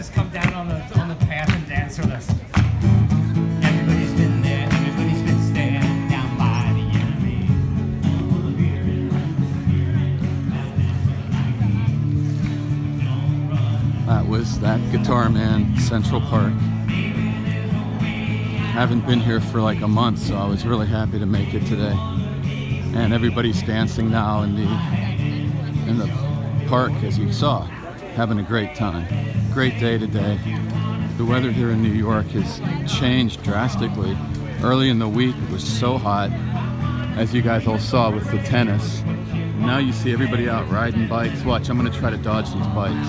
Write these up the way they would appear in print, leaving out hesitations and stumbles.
horses come down on the path and dance with us. Everybody's been there, everybody's been standing down by the enemy. That was That Guitar Man, Central Park. Haven't been here for like a month, so I was really happy to make it today. And everybody's dancing now in the park, as you saw, having a great time. Great day today. The weather here in New York has changed drastically. Early in the week it was so hot, as you guys all saw with the tennis. Now you see everybody out riding bikes. Watch, I'm gonna try to dodge these bikes.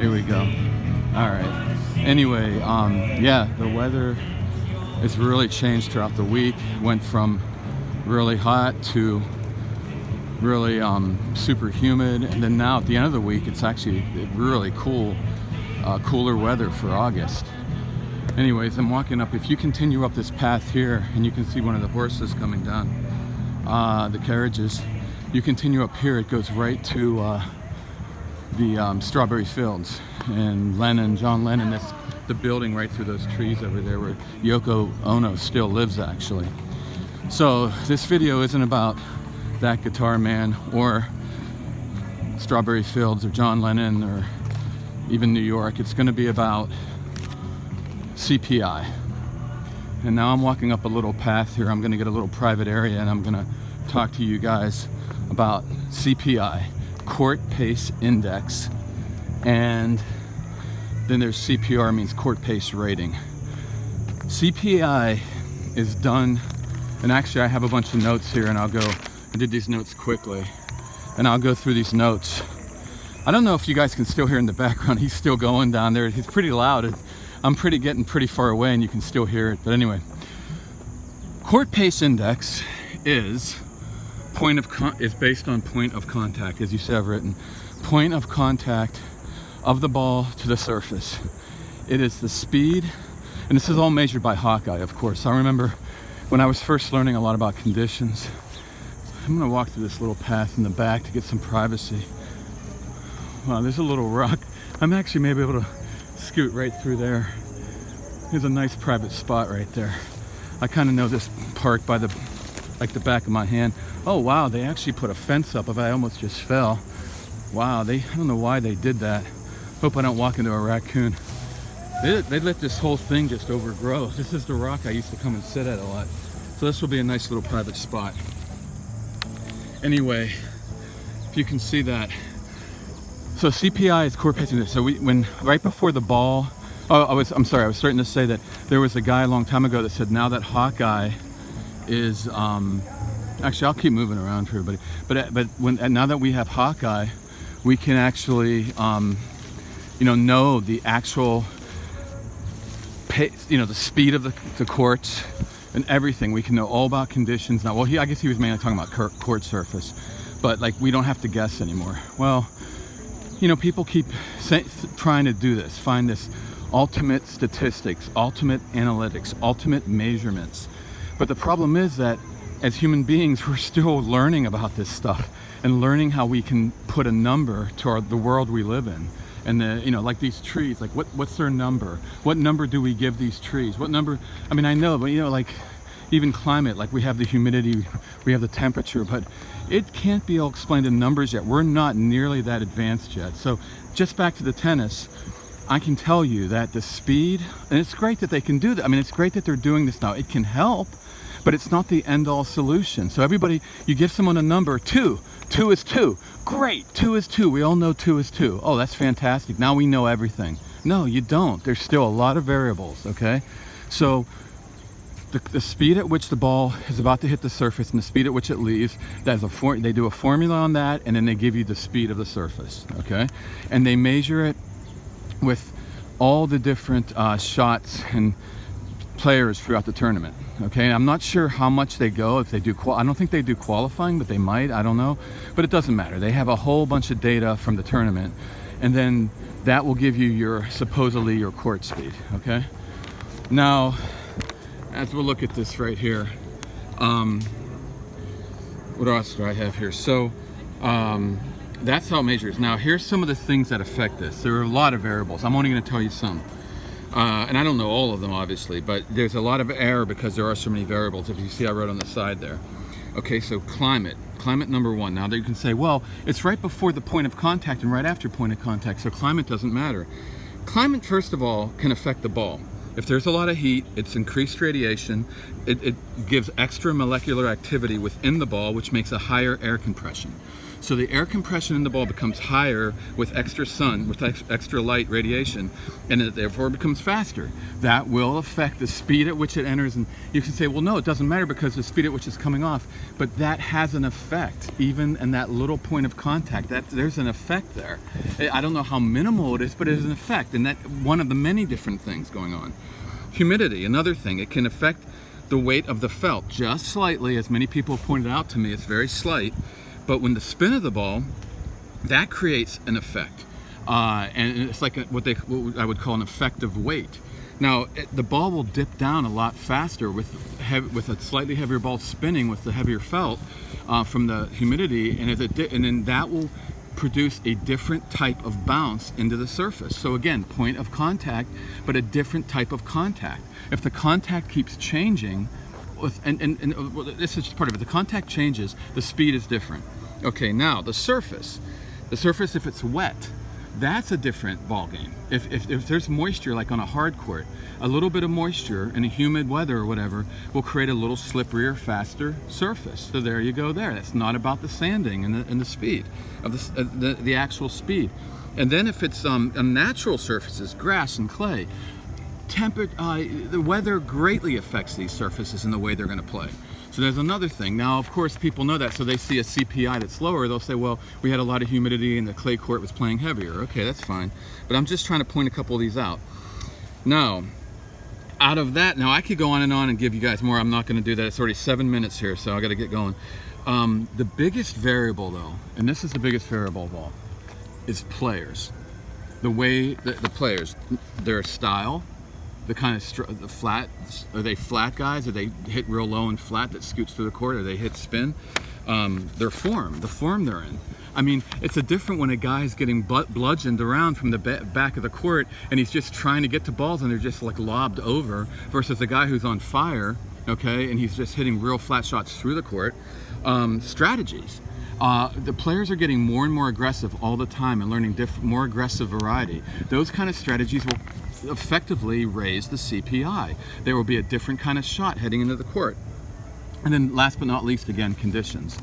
Here we go. All right. Anyway, yeah, the weather has really changed throughout the week. Went from really hot to really super humid, and then now at the end of the week it's actually really cool, cooler weather for August. Anyways, I'm walking up. If you continue up this path here, and you can see one of the horses coming down, the carriages, you continue up here, it goes right to the strawberry fields, and John Lennon, that's the building right through those trees over there where Yoko Ono still lives, actually. So this video isn't about That Guitar Man or strawberry fields or John Lennon or even New York. It's going to be about CPI. And now I'm walking up a little path here. I'm going to get a little private area, and I'm going to talk to you guys about CPI, Court Pace Index, and then there's CPR, means Court Pace Rating. CPI is done, and actually I have a bunch of notes here, and I did these notes quickly, and I'll go through these notes. I don't know if you guys can still hear in the background, he's still going down there. He's pretty loud. I'm getting pretty far away, and you can still hear it. But anyway, Court Pace Index is based on point of contact, as you see I've written. Point of contact of the ball to the surface. It is the speed, and this is all measured by Hawkeye, of course. I remember when I was first learning a lot about conditions. I'm gonna walk through this little path in the back to get some privacy. Wow, there's a little rock. I'm actually maybe able to scoot right through there. There's a nice private spot right there. I kind of know this park by the back of my hand. Oh wow, they actually put a fence up. I almost just fell. Wow, I don't know why they did that. Hope I don't walk into a raccoon. They let this whole thing just overgrow. This is the rock I used to come and sit at a lot. So this will be a nice little private spot. Anyway, if you can see that. So CPI is Court Pace Index. So right before the ball, I'm sorry, I was starting to say that there was a guy a long time ago that said now that Hawkeye is, actually I'll keep moving around for everybody, but now that we have Hawkeye, we can actually know the actual pace, the speed of the courts and everything. We can know all about conditions now. Well, I guess he was mainly talking about court surface, but like we don't have to guess anymore. Well, people keep trying to do this, find this ultimate statistics, ultimate analytics, ultimate measurements. But the problem is that as human beings, we're still learning about this stuff and learning how we can put a number to the world we live in. And like these trees, like what's their number? What number do we give these trees? What number? I mean, I know, but like even climate, like we have the humidity, we have the temperature, but it can't be all explained in numbers yet. We're not nearly that advanced yet. So just back to the tennis, I can tell you that the speed, and it's great that they can do that. I mean, it's great that they're doing this now. It can help, but it's not the end-all solution. So everybody, you give someone a number, 2. 2 is 2. Great, 2 is 2. We all know 2 is 2. Oh, that's fantastic. Now we know everything. No, you don't. There's still a lot of variables, okay? So the speed at which the ball is about to hit the surface and the speed at which it leaves, they do a formula on that, and then they give you the speed of the surface, okay? And they measure it with all the different shots and players throughout the tournament. Okay, I'm not sure how much they go, if they do, I don't think they do qualifying, but they might, I don't know. But it doesn't matter. They have a whole bunch of data from the tournament, and then that will give you supposedly your court speed, okay? Now, as we'll look at this right here, what else do I have here? So, That's how it measures. Now, here's some of the things that affect this. There are a lot of variables. I'm only going to tell you some. And I don't know all of them, obviously, but there's a lot of error because there are so many variables. If you see, I wrote on the side there. Okay, so climate. Climate number one. Now, you can say, well, it's right before the point of contact and right after point of contact, so climate doesn't matter. Climate, first of all, can affect the ball. If there's a lot of heat, it's increased radiation. It gives extra molecular activity within the ball, which makes a higher air compression. So the air compression in the ball becomes higher with extra sun, with extra light radiation, and it therefore becomes faster. That will affect the speed at which it enters. And you can say, well, no, it doesn't matter because the speed at which it's coming off, but that has an effect, even in that little point of contact. There's an effect there. I don't know how minimal it is, but it is an effect, and that's one of the many different things going on. Humidity, another thing, it can affect the weight of the felt just slightly. As many people have pointed out to me, it's very slight. But when the spin of the ball, that creates an effect, and it's like what I would call an effective weight. Now, the ball will dip down a lot faster with a slightly heavier ball spinning with the heavier felt from the humidity, and then that will produce a different type of bounce into the surface. So again, point of contact, but a different type of contact. If the contact keeps changing, and this is just part of it, the contact changes, the speed is different. Okay, now the surface, if it's wet, that's a different ball game. If there's moisture, like on a hard court, a little bit of moisture in a humid weather or whatever will create a little slipperier, faster surface. So there you go there. That's not about the sanding and the speed of the actual speed. And then if it's on natural surfaces, grass and clay, the weather greatly affects these surfaces and the way they're going to play. So there's another thing. Now, of course, people know that, so they see a CPI that's lower, they'll say, well, we had a lot of humidity and the clay court was playing heavier. Okay, that's fine. But I'm just trying to point a couple of these out. Now, out of that, now I could go on and give you guys more. I'm not going to do that. It's already 7 minutes here, so I got to get going. The biggest variable, though, and this is the biggest variable of all, is players. The way the players, their style, the kind of the flat, are they flat guys? Are they hit real low and flat that scoots through the court? Or they hit spin? Their form, the form they're in. I mean, it's a different when a guy's getting bludgeoned around from the back of the court and he's just trying to get to balls and they're just like lobbed over, versus a guy who's on fire, okay, and he's just hitting real flat shots through the court. Strategies. The players are getting more and more aggressive all the time and learning more aggressive variety. Those kind of strategies will effectively raise the CPI. There will be a different kind of shot heading into the court. And then last but not least, again, conditions.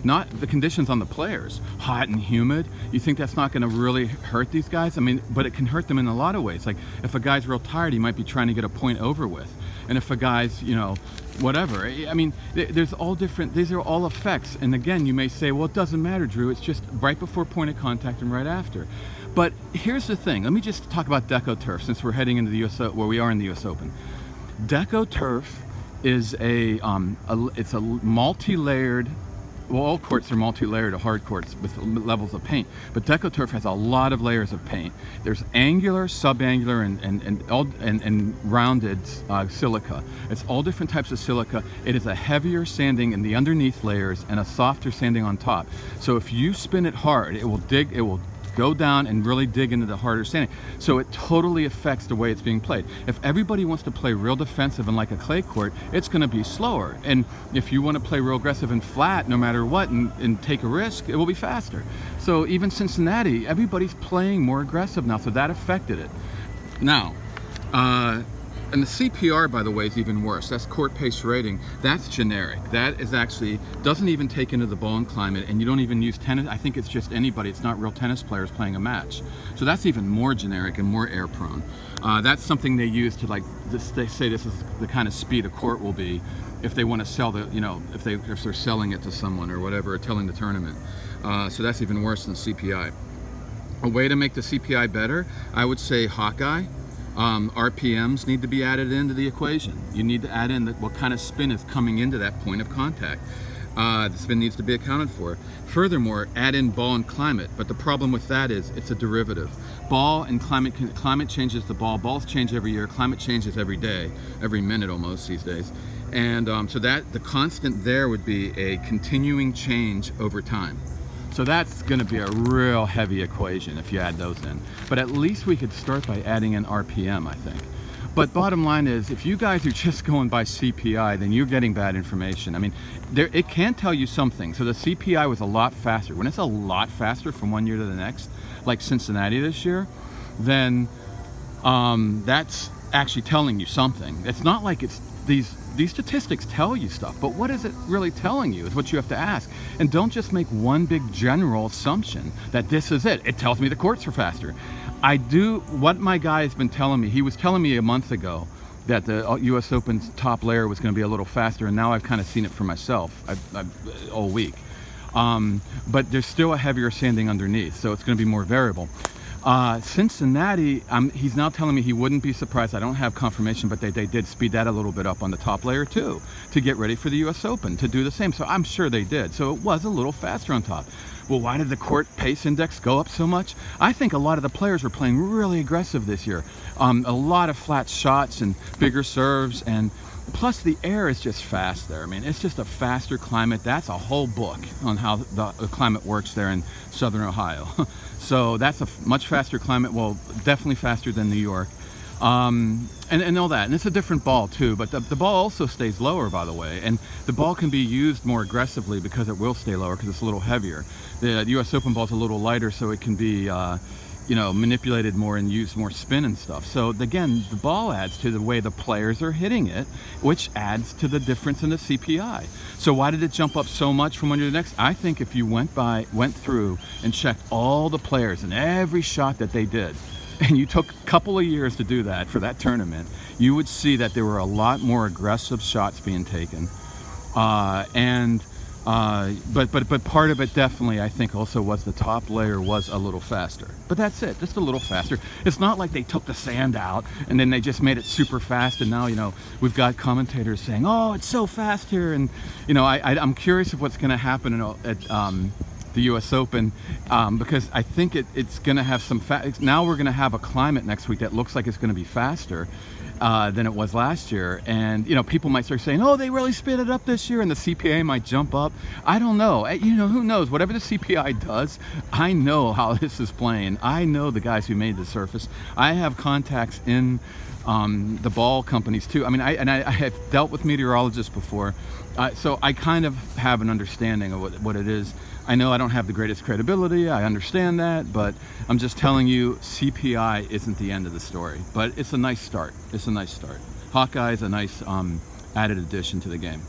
Not the conditions on the players. Hot and humid. You think that's not going to really hurt these guys? I mean, but it can hurt them in a lot of ways. Like if a guy's real tired, he might be trying to get a point over with. And if a guy's, whatever. I mean, there's all different, these are all effects. And again, you may say, well, it doesn't matter, Drew. It's just right before point of contact and right after. But here's the thing. Let me just talk about DecoTurf since we're heading into the where we are in the US Open. DecoTurf is it's a multi-layered, well, all courts are multi-layered hard courts with levels of paint, but DecoTurf has a lot of layers of paint. There's angular, subangular, and rounded silica. It's all different types of silica. It is a heavier sanding in the underneath layers and a softer sanding on top. So if you spin it hard, it will go down and really dig into the harder sanding. So it totally affects the way it's being played. If everybody wants to play real defensive and like a clay court, it's going to be slower. And if you want to play real aggressive and flat, no matter what, and take a risk, it will be faster. So even Cincinnati, everybody's playing more aggressive now, so that affected it. Now, and the CPR, by the way, is even worse. That's court pace rating. That's generic. That is actually, doesn't even take into the ball and climate, and you don't even use tennis. I think it's just anybody. It's not real tennis players playing a match. So that's even more generic and more air prone. That's something they use to they say this is the kind of speed a court will be if they want to sell if they're selling it to someone or whatever, or telling the tournament. So that's even worse than CPI. A way to make the CPI better, I would say Hawkeye. RPMs need to be added into the equation. You need to add in what kind of spin is coming into that point of contact. The spin needs to be accounted for. Furthermore, add in ball and climate, but the problem with that is it's a derivative. Ball and climate changes the ball. Balls change every year. Climate changes every day, every minute almost these days. And so that the constant there would be a continuing change over time. So that's going to be a real heavy equation if you add those in. But at least we could start by adding in RPM, I think. But bottom line is, if you guys are just going by CPI, then you're getting bad information. I mean, it can tell you something. So the CPI was a lot faster. When it's a lot faster from one year to the next, like Cincinnati this year, then that's actually telling you something. It's not like it's these statistics tell you stuff, but what is it really telling you is what you have to ask. And don't just make one big general assumption that this is it. It tells me the courts are faster. What my guy has been telling me, he was telling me a month ago that the US Open's top layer was going to be a little faster, and now I've kind of seen it for myself all week. But there's still a heavier sanding underneath, so it's going to be more variable. Cincinnati, he's now telling me he wouldn't be surprised. I don't have confirmation, but they did speed that a little bit up on the top layer too, to get ready for the US Open, to do the same. So I'm sure they did. So it was a little faster on top. Well, why did the court pace index go up so much? I think a lot of the players were playing really aggressive this year. A lot of flat shots and bigger serves, and plus the air is just fast there. I mean, it's just a faster climate. That's a whole book on how the climate works there in Southern Ohio. So that's a much faster climate, well, definitely faster than New York. And all that, and it's a different ball too, but the ball also stays lower, by the way, and the ball can be used more aggressively because it will stay lower because it's a little heavier. The US Open ball is a little lighter, so it can be manipulated more and use more spin and stuff. So again, the ball adds to the way the players are hitting it, which adds to the difference in the CPI. So why did it jump up so much from one year to the next? I think if you went through and checked all the players and every shot that they did, and you took a couple of years to do that for that tournament, you would see that there were a lot more aggressive shots being taken. But part of it definitely, I think, also was the top layer was a little faster. But that's it, just a little faster. It's not like they took the sand out and then they just made it super fast, and now, we've got commentators saying, oh, it's so fast here. And, I'm curious of what's going to happen at the US Open, because I think it's going to have some now we're going to have a climate next week that looks like it's going to be faster than it was last year, and people might start saying, oh, they really sped it up this year, and the CPI might jump up. I don't know. Who knows? Whatever the CPI does, I know how this is playing. I know the guys who made the surface. I have contacts in the ball companies too. I mean, I have dealt with meteorologists before, so I kind of have an understanding of what it is. I know I don't have the greatest credibility, I understand that, but I'm just telling you, CPI isn't the end of the story. But it's a nice start. It's a nice start. Hawkeye is a nice added addition to the game.